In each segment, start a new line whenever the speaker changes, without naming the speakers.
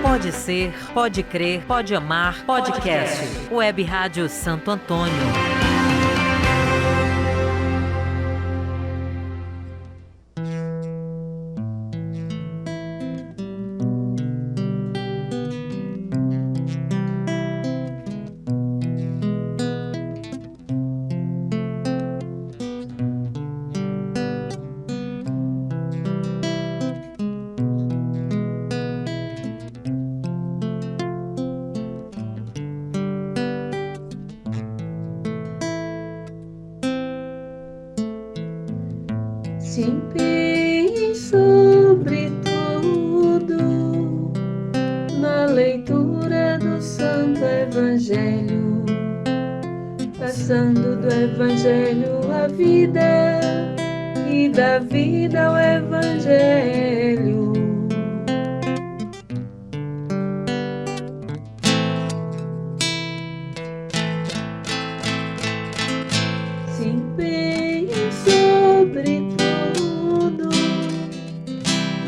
Pode ser, pode crer, pode amar, podcast. Web Rádio Santo Antônio.
Se empenhe sobretudo na leitura do Santo Evangelho, passando do Evangelho à vida e da vida ao Evangelho. Se empenhe sobretudo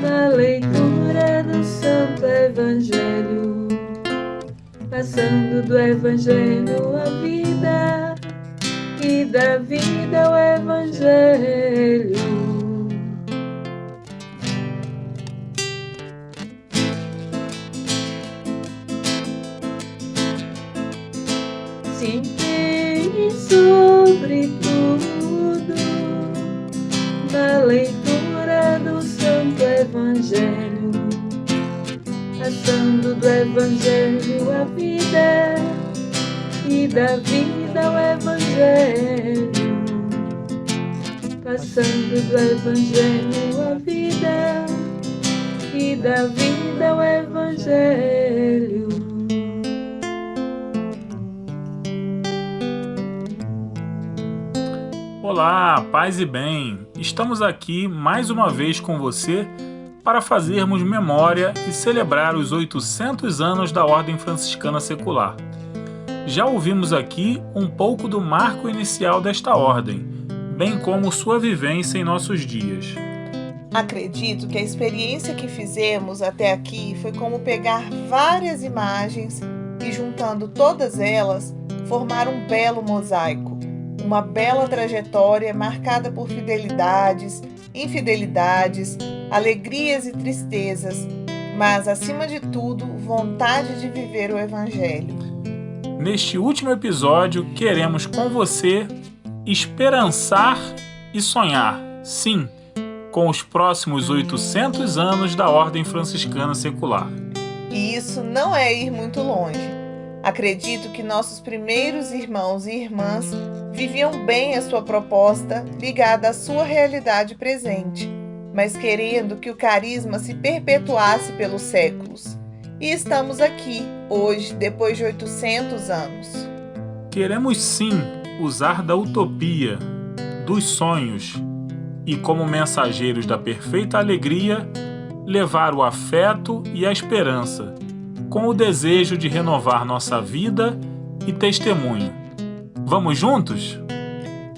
na leitura do Santo Evangelho, passando do Evangelho à vida e da vida ao Evangelho. Se empenhe sobretudo na leitura do Santo Evangelho, passando do Evangelho à vida e da vida ao Evangelho, passando do Evangelho à vida e da vida ao Evangelho.
Olá, paz e bem! Estamos aqui mais uma vez com você para fazermos memória e celebrar os 800 anos da Ordem Franciscana Secular. Já ouvimos aqui um pouco do marco inicial desta ordem, bem como sua vivência em nossos dias.
Acredito que a experiência que fizemos até aqui foi como pegar várias imagens e, juntando todas elas, formar um belo mosaico. Uma bela trajetória marcada por fidelidades, infidelidades, alegrias e tristezas, mas, acima de tudo, vontade de viver o Evangelho.
Neste último episódio, queremos com você esperançar e sonhar, sim, com os próximos 800 anos da Ordem Franciscana Secular.
E isso não é ir muito longe. Acredito que nossos primeiros irmãos e irmãs viviam bem a sua proposta ligada à sua realidade presente, mas querendo que o carisma se perpetuasse pelos séculos. E estamos aqui, hoje, depois de 800 anos.
Queremos sim usar da utopia, dos sonhos e, como mensageiros da perfeita alegria, levar o afeto e a esperança, com o desejo de renovar nossa vida e testemunho. Vamos juntos?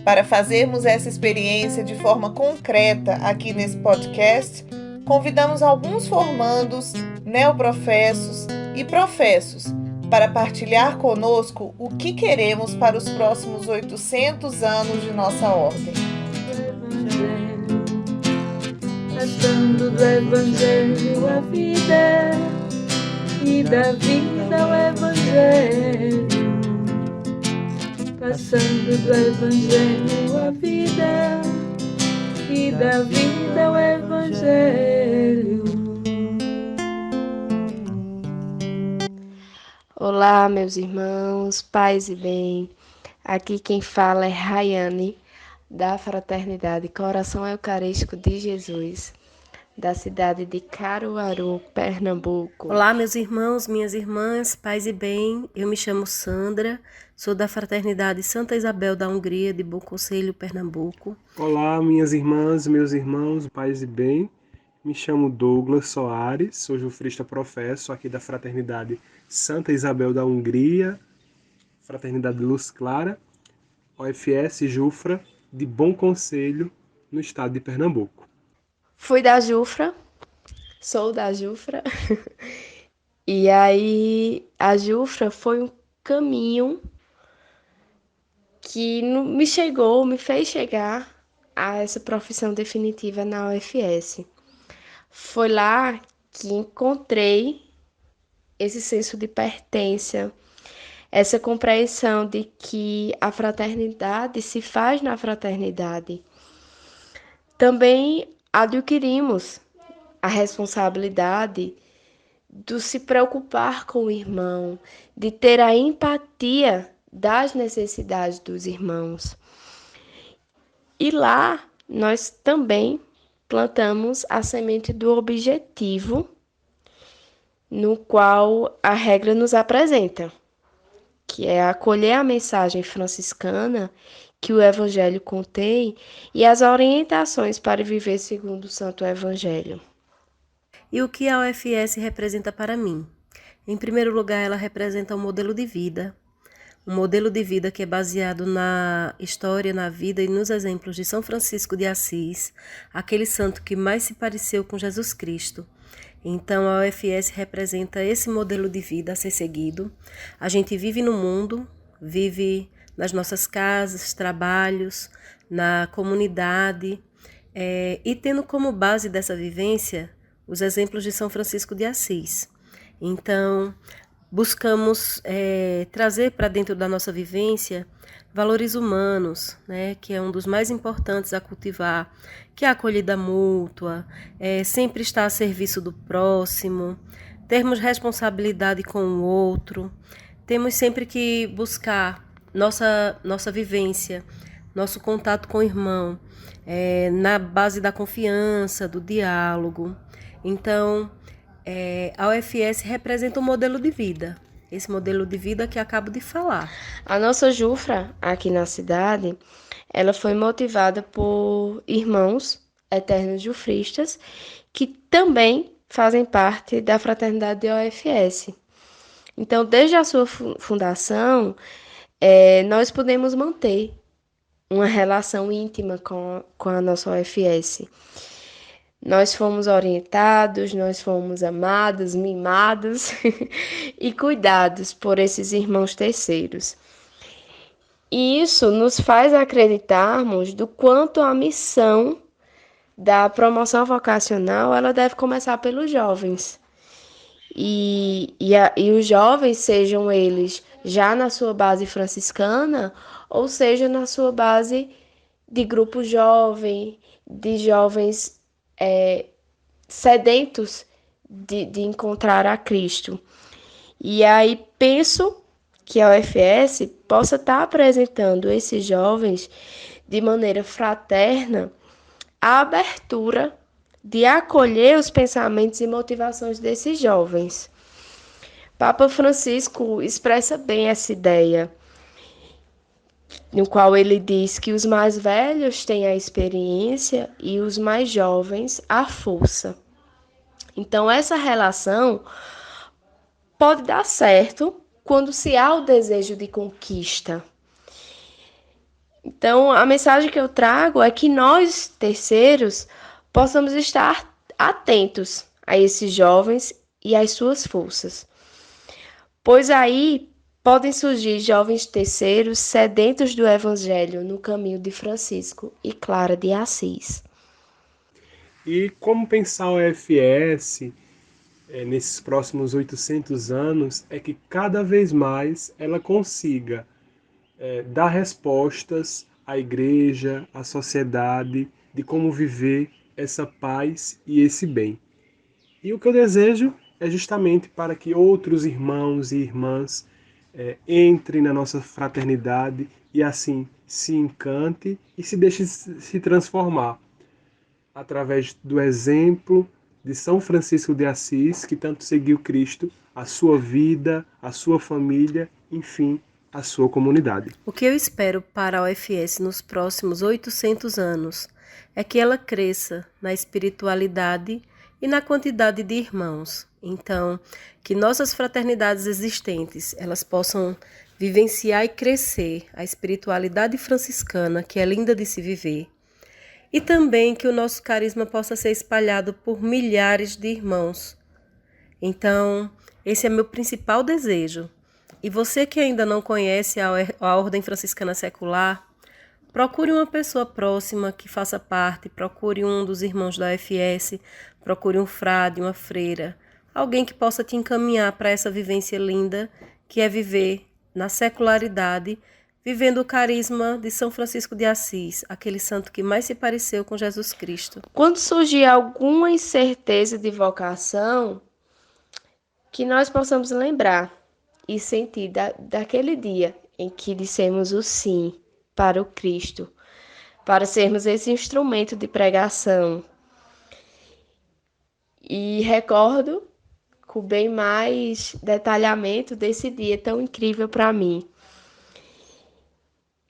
Para fazermos essa experiência de forma concreta aqui nesse podcast, convidamos alguns formandos, neoprofessos e professos para partilhar conosco o que queremos para os próximos 800 anos de nossa ordem.
Passando do Evangelho à vida e da vida ao Evangelho, passando do Evangelho à vida e da vida ao Evangelho.
Olá, meus irmãos, paz e bem. Aqui quem fala é Rayane, da Fraternidade Coração Eucarístico de Jesus, da cidade de Caruaru, Pernambuco.
Olá, meus irmãos, minhas irmãs, paz e bem. Eu me chamo Sandra, sou da Fraternidade Santa Isabel da Hungria, de Bom Conselho, Pernambuco.
Olá, minhas irmãs, meus irmãos, paz e bem. Me chamo Douglas Soares, sou jufrista professo aqui da Fraternidade Santa Isabel da Hungria, Fraternidade Luz Clara, OFS Jufra, de Bom Conselho, no estado de Pernambuco.
Fui da Jufra, sou da Jufra E aí a Jufra foi um caminho que me fez chegar a essa profissão definitiva na UFS. Foi lá que encontrei esse senso de pertença, essa compreensão de que a fraternidade se faz na fraternidade. Também adquirimos a responsabilidade de se preocupar com o irmão, de ter a empatia das necessidades dos irmãos. E lá nós também plantamos a semente do objetivo, no qual a regra nos apresenta, que é acolher a mensagem franciscana que o Evangelho contém e as orientações para viver segundo o Santo Evangelho.
E o que a UFS representa para mim? Em primeiro lugar, ela representa um modelo de vida que é baseado na história, na vida e nos exemplos de São Francisco de Assis, aquele santo que mais se pareceu com Jesus Cristo. Então, a UFS representa esse modelo de vida a ser seguido. A gente vive no mundo, vive nas nossas casas, trabalhos, na comunidade, e tendo como base dessa vivência os exemplos de São Francisco de Assis. Então, buscamos trazer para dentro da nossa vivência valores humanos, né, que é um dos mais importantes a cultivar, que é a acolhida mútua, sempre estar a serviço do próximo, termos responsabilidade com o outro, temos sempre que buscar nossa vivência, nosso contato com o irmão, na base da confiança, do diálogo. Então, a UFS representa um modelo de vida, esse modelo de vida que acabo de falar.
A nossa Jufra, aqui na cidade, ela foi motivada por irmãos eternos jufristas, que também fazem parte da fraternidade da UFS. Então, desde a sua fundação, nós podemos manter uma relação íntima com a nossa UFS. Nós fomos orientados, nós fomos amados, mimados e cuidados por esses irmãos terceiros. E isso nos faz acreditarmos do quanto a missão da promoção vocacional ela deve começar pelos jovens. E os jovens, sejam eles já na sua base franciscana, ou seja, na sua base de grupo jovem, de jovens sedentos de encontrar a Cristo. E aí penso que a UFS possa estar apresentando esses jovens de maneira fraterna a abertura de acolher os pensamentos e motivações desses jovens. Papa Francisco expressa bem essa ideia, no qual ele diz que os mais velhos têm a experiência e os mais jovens a força. Então, essa relação pode dar certo quando se há o desejo de conquista. Então, a mensagem que eu trago é que nós, terceiros, possamos estar atentos a esses jovens e às suas forças. Pois aí podem surgir jovens terceiros sedentos do Evangelho no caminho de Francisco e Clara de Assis.
E como pensar o UFS nesses próximos 800 anos é que cada vez mais ela consiga dar respostas à igreja, à sociedade, de como viver essa paz e esse bem. E o que eu desejo é justamente para que outros irmãos e irmãs entrem na nossa fraternidade e assim se encante e se deixe se transformar através do exemplo de São Francisco de Assis, que tanto seguiu Cristo, a sua vida, a sua família, enfim, a sua comunidade.
O que eu espero para a UFS nos próximos 800 anos é que ela cresça na espiritualidade e na quantidade de irmãos. Então, que nossas fraternidades existentes, elas possam vivenciar e crescer a espiritualidade franciscana, que é linda de se viver. E também que o nosso carisma possa ser espalhado por milhares de irmãos Então, esse é meu principal desejo. E você que ainda não conhece a Ordem Franciscana Secular, procure uma pessoa próxima que faça parte, procure um dos irmãos da UFS, procure um frade, uma freira, alguém que possa te encaminhar para essa vivência linda, que é viver na secularidade, vivendo o carisma de São Francisco de Assis, aquele santo que mais se pareceu com Jesus Cristo.
Quando surgir alguma incerteza de vocação, que nós possamos lembrar e sentir daquele dia em que dissemos o sim para o Cristo, para sermos esse instrumento de pregação. E recordo com bem mais detalhamento desse dia tão incrível para mim.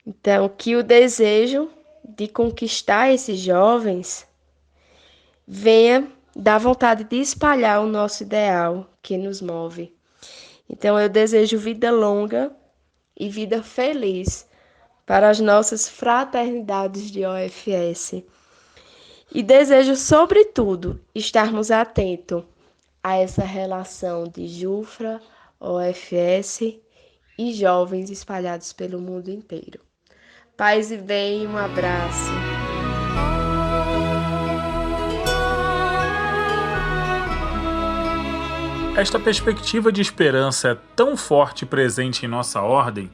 Então, que o desejo de conquistar esses jovens venha da vontade de espalhar o nosso ideal que nos move. Então, eu desejo vida longa e vida feliz para as nossas fraternidades de OFS. E desejo, sobretudo, estarmos atentos a essa relação de Jufra, OFS e jovens espalhados pelo mundo inteiro. Paz e bem, um abraço.
Esta perspectiva de esperança é tão forte e presente em nossa ordem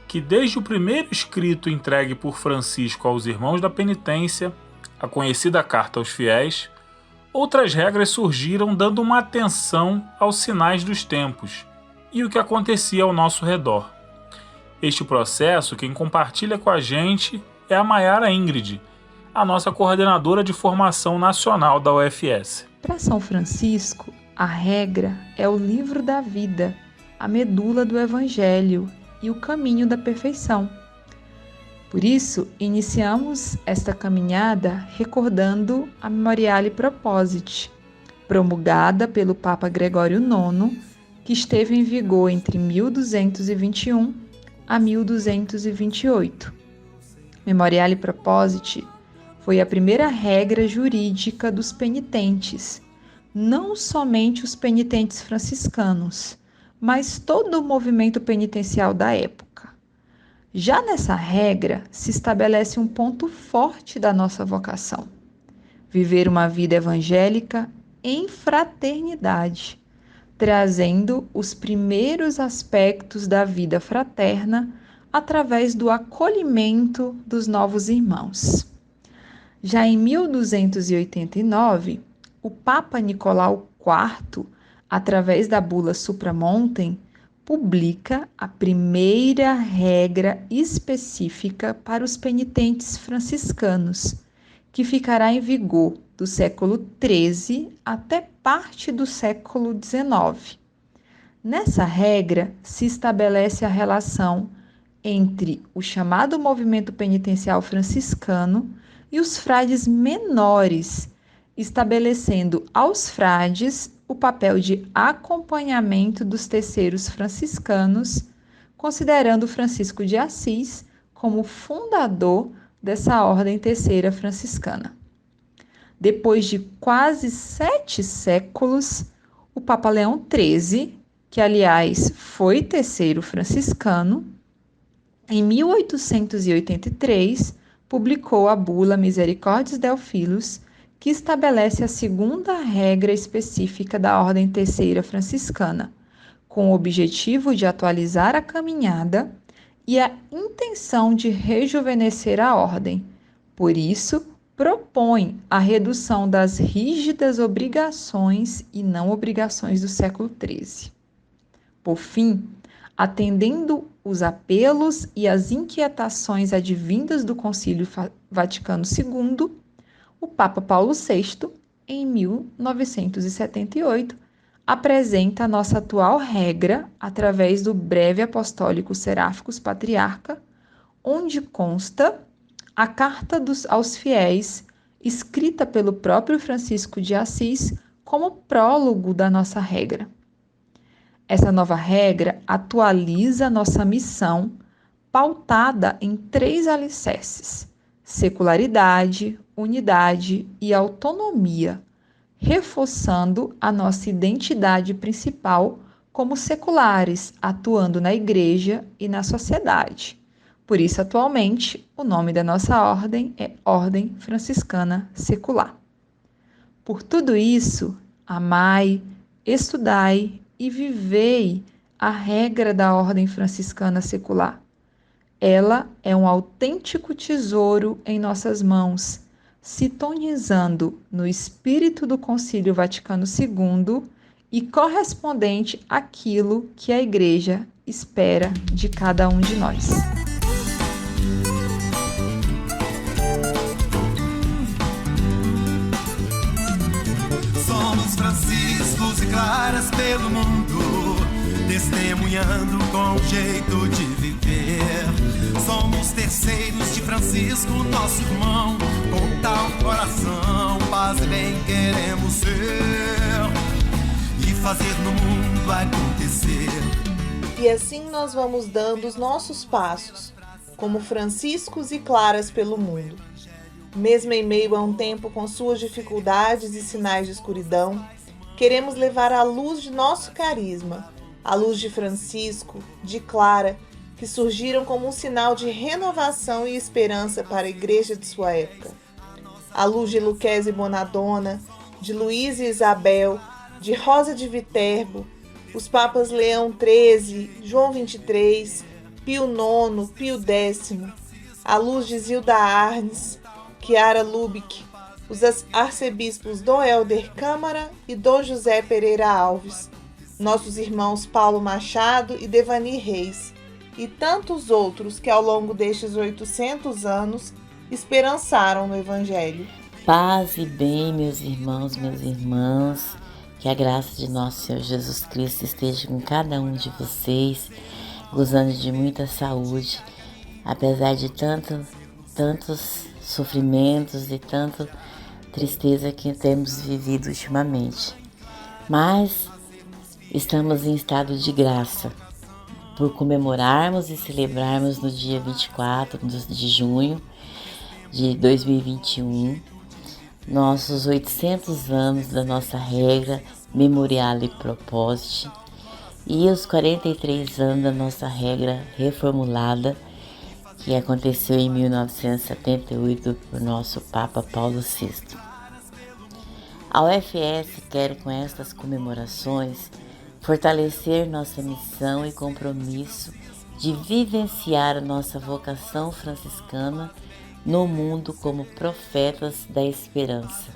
que desde o primeiro escrito entregue por Francisco aos irmãos da penitência, a conhecida Carta aos Fiéis, outras regras surgiram dando uma atenção aos sinais dos tempos e o que acontecia ao nosso redor. Este processo, quem compartilha com a gente é a Maiara Ingrid, a nossa coordenadora de formação nacional da UFS.
Para São Francisco, a regra é o livro da vida, a medula do Evangelho e o caminho da perfeição. Por isso, iniciamos esta caminhada recordando a Memoriale Proposite, promulgada pelo Papa Gregório IX, que esteve em vigor entre 1221 a 1228. Memoriale Proposite foi a primeira regra jurídica dos penitentes, não somente os penitentes franciscanos, mas todo o movimento penitencial da época. Já nessa regra se estabelece um ponto forte da nossa vocação: viver uma vida evangélica em fraternidade, trazendo os primeiros aspectos da vida fraterna através do acolhimento dos novos irmãos. Já em 1289, o Papa Nicolau IV, através da bula Supramontem, publica a primeira regra específica para os penitentes franciscanos, que ficará em vigor do século XIII até parte do século XIX. Nessa regra se estabelece a relação entre o chamado movimento penitencial franciscano e os frades menores, estabelecendo aos frades o papel de acompanhamento dos terceiros franciscanos, considerando Francisco de Assis como fundador dessa ordem terceira franciscana. Depois de quase 7 séculos, o Papa Leão XIII, que aliás foi terceiro franciscano, em 1883 publicou a bula Misericordias Delphilus, que estabelece a segunda regra específica da Ordem Terceira Franciscana, com o objetivo de atualizar a caminhada e a intenção de rejuvenescer a Ordem. Por isso, propõe a redução das rígidas obrigações e não obrigações do século XIII. Por fim, atendendo os apelos e as inquietações advindas do Concílio Vaticano II, o Papa Paulo VI, em 1978, apresenta a nossa atual regra através do Breve Apostólico Seráficos Patriarca, onde consta a Carta aos Fiéis, escrita pelo próprio Francisco de Assis como prólogo da nossa regra. Essa nova regra atualiza nossa missão, pautada em 3 alicerces: secularidade, unidade e autonomia, reforçando a nossa identidade principal como seculares, atuando na igreja e na sociedade. Por isso, atualmente, o nome da nossa ordem é Ordem Franciscana Secular. Por tudo isso, amai, estudai e vivei a regra da Ordem Franciscana Secular. Ela é um autêntico tesouro em nossas mãos, sintonizando no espírito do Concílio Vaticano II e correspondente àquilo que a Igreja espera de cada um de nós.
Somos franciscos e claras pelo mundo, testemunhando com o jeito de viver. Somos terceiros de Francisco, nosso irmão, com tal coração, paz e bem queremos ser e fazer no mundo acontecer.
E assim nós vamos dando os nossos passos, como franciscos e claras pelo mundo. Mesmo em meio a um tempo com suas dificuldades e sinais de escuridão, queremos levar a luz de nosso carisma, a luz de Francisco, de Clara, que surgiram como um sinal de renovação e esperança para a igreja de sua época. A luz de Lucchese e Bonadonna, de Luís e Isabel, de Rosa de Viterbo, os papas Leão XIII, João XXIII, Pio IX, Pio X, a luz de Zilda Arnes, Chiara Lubick, os arcebispos Dom Helder Câmara e Dom José Pereira Alves, nossos irmãos Paulo Machado e Devani Reis, e tantos outros que ao longo destes 800 anos esperançaram no Evangelho.
Paz e bem, meus irmãos, minhas irmãs, que a graça de nosso Senhor Jesus Cristo esteja com cada um de vocês, gozando de muita saúde, apesar de tantos sofrimentos e tanta tristeza que temos vivido ultimamente. Mas estamos em estado de graça por comemorarmos e celebrarmos no dia 24 de junho de 2021 nossos 800 anos da nossa regra Memoriale e Proposite e os 43 anos da nossa regra reformulada, que aconteceu em 1978 por nosso Papa Paulo VI. A UFS quer, com estas comemorações, fortalecer nossa missão e compromisso de vivenciar a nossa vocação franciscana no mundo como profetas da esperança.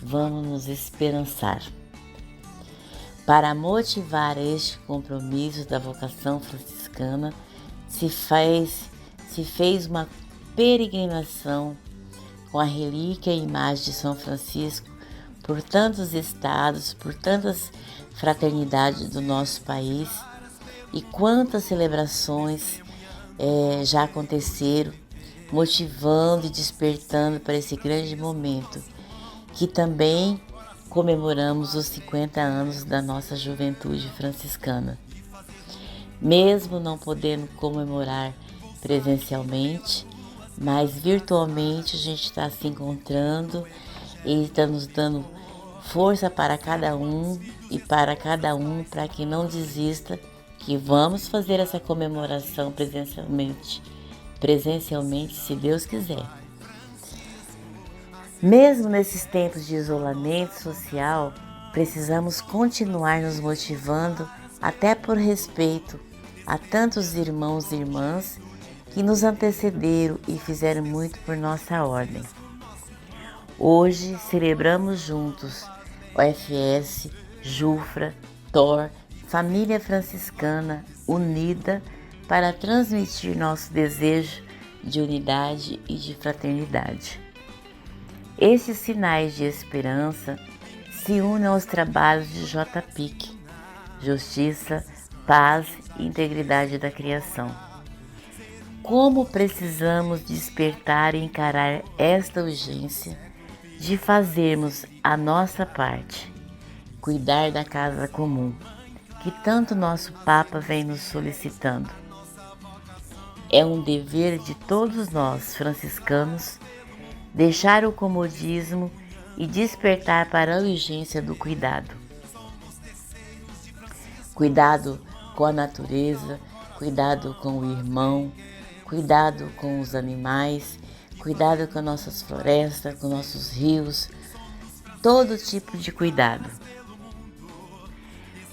Vamos nos esperançar. Para motivar este compromisso da vocação franciscana, se fez uma peregrinação com a relíquia e imagem de São Francisco por tantos estados, por tantas fraternidades do nosso país, e quantas celebrações já aconteceram, motivando e despertando para esse grande momento, que também comemoramos os 50 anos da nossa juventude franciscana. Mesmo não podendo comemorar presencialmente, mas virtualmente a gente está se encontrando e está nos dando força para cada um e para cada um, para que não desista, que vamos fazer essa comemoração presencialmente, se Deus quiser. Mesmo nesses tempos de isolamento social, precisamos continuar nos motivando, até por respeito a tantos irmãos e irmãs que nos antecederam e fizeram muito por nossa ordem. Hoje celebramos juntos UFS, Jufra, TOR, família franciscana unida para transmitir nosso desejo de unidade e de fraternidade. Esses sinais de esperança se unem aos trabalhos de JPIC, Justiça, Paz e Integridade da Criação. Como precisamos despertar e encarar esta urgência de fazermos a nossa parte, cuidar da casa comum, que tanto nosso Papa vem nos solicitando. É um dever de todos nós, franciscanos, deixar o comodismo e despertar para a urgência do cuidado. Cuidado com a natureza, cuidado com o irmão, cuidado com os animais, cuidado com nossas florestas, com nossos rios, todo tipo de cuidado.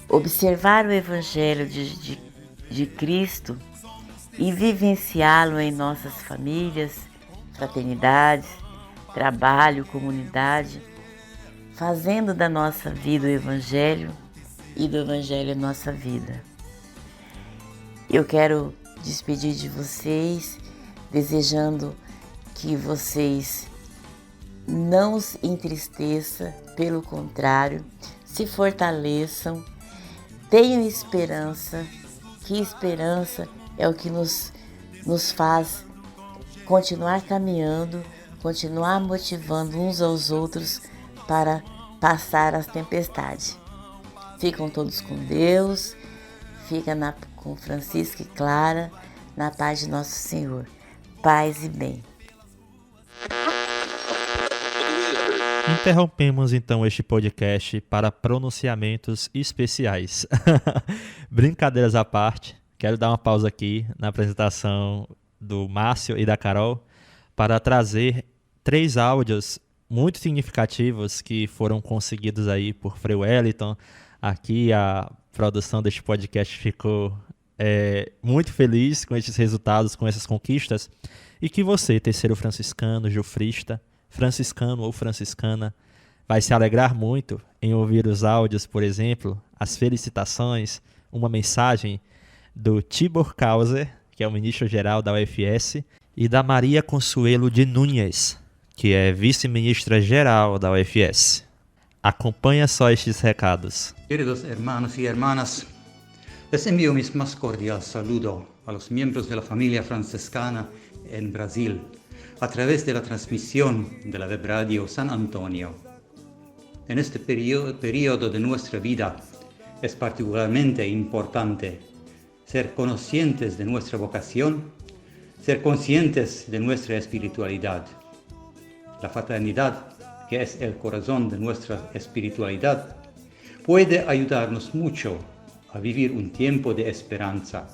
Observar o Evangelho de Cristo e vivenciá-lo em nossas famílias, fraternidades, trabalho, comunidade, fazendo da nossa vida o Evangelho e do Evangelho a nossa vida. Eu quero despedir de vocês, desejando que vocês não se entristeçam, pelo contrário, se fortaleçam, tenham esperança, que esperança é o que nos faz continuar caminhando, continuar motivando uns aos outros para passar as tempestades. Ficam todos com Deus, fica com Francisco e Clara, na paz de nosso Senhor. Paz e bem.
Interrompemos então este podcast para pronunciamentos especiais. Brincadeiras à parte, quero dar uma pausa aqui na apresentação do Márcio e da Carol para trazer 3 áudios muito significativos que foram conseguidos aí por Frei Wellington. Aqui a produção deste podcast ficou muito feliz com esses resultados, com essas conquistas, e que você, terceiro franciscano, jufrista, franciscano ou franciscana, vai se alegrar muito em ouvir os áudios, por exemplo, as felicitações, uma mensagem do Tibor Kauser, que é o ministro-geral da UFS, e da Maria Consuelo de Núñez, que é vice-ministra-geral da UFS. Acompanha só estes recados.
Queridos hermanos y hermanas, les envío mis más cordial saludo a los miembros de la familia franciscana en Brasil, a través de la transmisión de la web radio San Antonio. En este periodo de nuestra vida es particularmente importante ser conscientes de nuestra vocación, ser conscientes de nuestra espiritualidad. La fraternidad, que es el corazón de nuestra espiritualidad, puede ayudarnos mucho a vivir un tiempo de esperanza.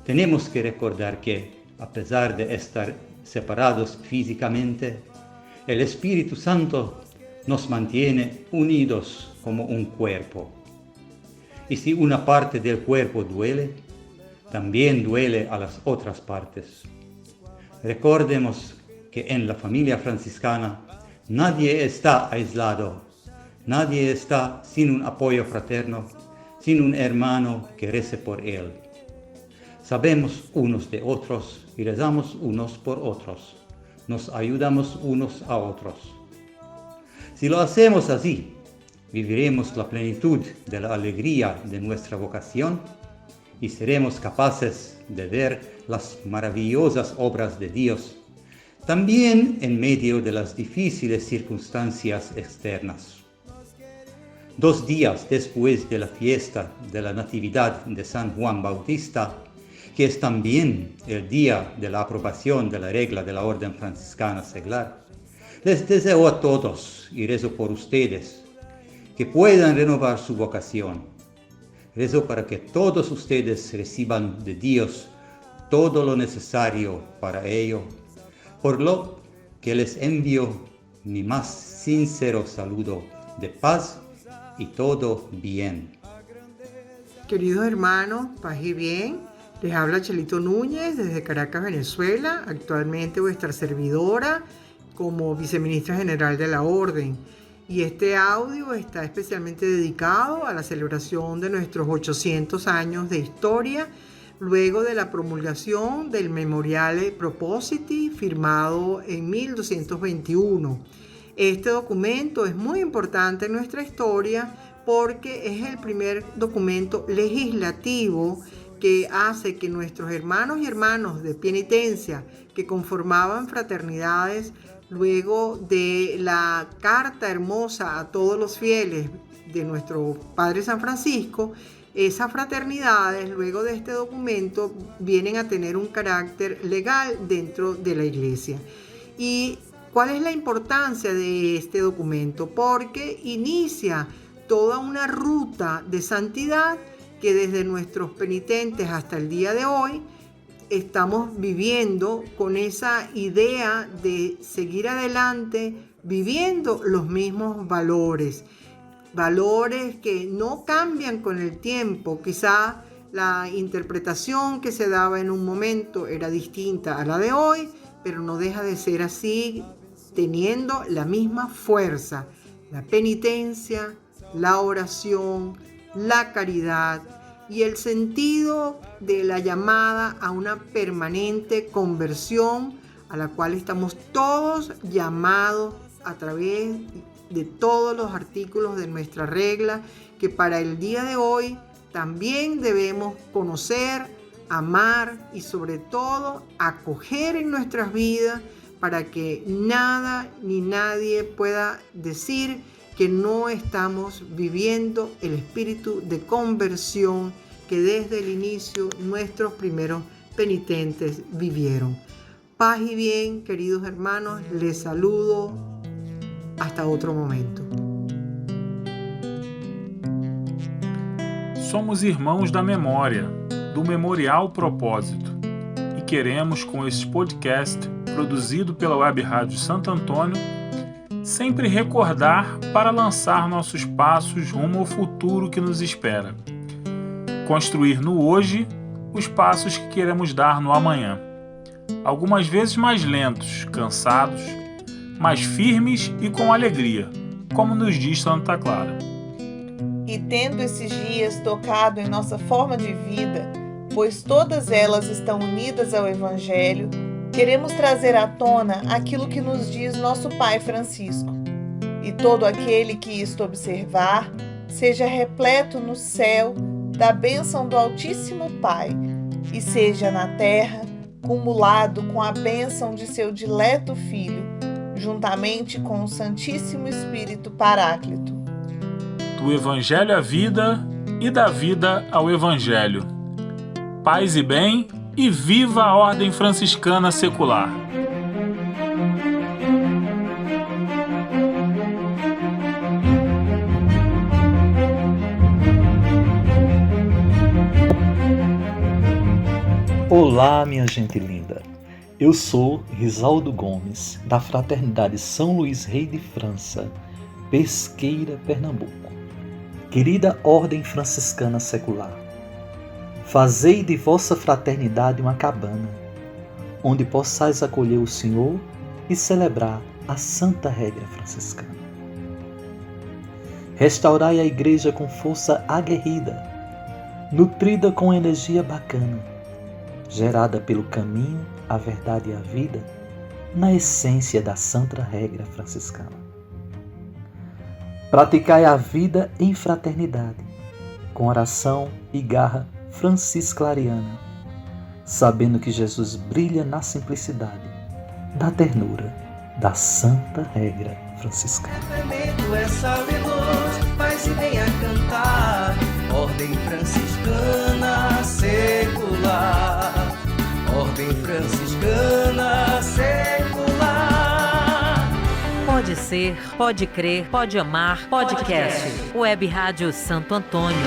Tenemos que recordar que, a pesar de estar separados físicamente, el Espíritu Santo nos mantiene unidos como un cuerpo. Y si una parte del cuerpo duele, también duele a las otras partes. Recordemos que en la familia franciscana nadie está aislado, nadie está sin un apoyo fraterno, sin un hermano que rece por él. Sabemos unos de otros y rezamos unos por otros. Nos ayudamos unos a otros. Si lo hacemos así, viviremos la plenitud de la alegría de nuestra vocación y seremos capaces de ver las maravillosas obras de Dios, también en medio de las difíciles circunstancias externas. 2 días después de la fiesta de la Natividad de San Juan Bautista, que es también el día de la aprobación de la regla de la Orden Franciscana Seglar, les deseo a todos y rezo por ustedes que puedan renovar su vocación. Rezo para que todos ustedes reciban de Dios todo lo necesario para ello, por lo que les envío mi más sincero saludo de paz y todo bien.
Queridos hermanos, paz y bien. Les habla Chelito Núñez desde Caracas, Venezuela, actualmente vuestra servidora como viceministra general de la Orden. Y este audio está especialmente dedicado a la celebración de nuestros 800 años de historia, luego de la promulgación del Memoriale Propositi, firmado en 1221. Este documento es muy importante en nuestra historia porque es el primer documento legislativo que hace que nuestros hermanos y hermanas de penitencia que conformaban fraternidades luego de la carta hermosa a todos los fieles de nuestro Padre San Francisco, esas fraternidades luego de este documento vienen a tener un carácter legal dentro de la Iglesia. Y ¿Cuál es la importancia de este documento? Porque inicia toda una ruta de santidad que desde nuestros penitentes hasta el día de hoy estamos viviendo con esa idea de seguir adelante, viviendo los mismos valores. Valores que no cambian con el tiempo. Quizá la interpretación que se daba en un momento era distinta a la de hoy, pero no deja de ser así, teniendo la misma fuerza. La penitencia, la oración, la caridad y el sentido de la llamada a una permanente conversión a la cual estamos todos llamados a través de todos los artículos de nuestra regla, que para el día de hoy también debemos conocer, amar y sobre todo acoger en nuestras vidas para que nada ni nadie pueda decir que no estamos viviendo el espíritu de conversión que desde el inicio nuestros primeros penitentes vivieron. Paz y bien, queridos hermanos, les saludo. Hasta outro momento.
Somos irmãos da memória, do Memorial Propósito, e queremos, com esse podcast produzido pela Web Rádio Santo Antônio, sempre recordar para lançar nossos passos rumo ao futuro que nos espera. Construir no hoje os passos que queremos dar no amanhã. Algumas vezes mais lentos, cansados, mas firmes e com alegria, como nos diz Santa Clara.
E tendo esses dias tocado em nossa forma de vida, pois todas elas estão unidas ao Evangelho, queremos trazer à tona aquilo que nos diz nosso Pai Francisco. E todo aquele que isto observar, seja repleto no céu da bênção do Altíssimo Pai, e seja na terra cumulado com a bênção de seu dileto Filho, juntamente com o Santíssimo Espírito Paráclito.
Do Evangelho à vida e da vida ao Evangelho. Paz e bem, e viva a Ordem Franciscana Secular!
Olá, minha gente linda! Eu sou Risaldo Gomes, da Fraternidade São Luís Rei de França, Pesqueira, Pernambuco. Querida Ordem Franciscana Secular, fazei de vossa fraternidade uma cabana, onde possais acolher o Senhor e celebrar a santa regra franciscana. Restaurai a Igreja com força aguerrida, nutrida com energia bacana, gerada pelo caminho, a verdade e a vida, na essência da santa regra franciscana. Praticai a vida em fraternidade, com oração e garra francisclariana, sabendo que Jesus brilha na simplicidade da ternura da santa regra franciscana.
Paz e bem a cantar, Ordem Franciscana Secular, Ordem Franciscana Secular.
Pode ser, pode crer, pode amar, podcast. Web Rádio Santo Antônio.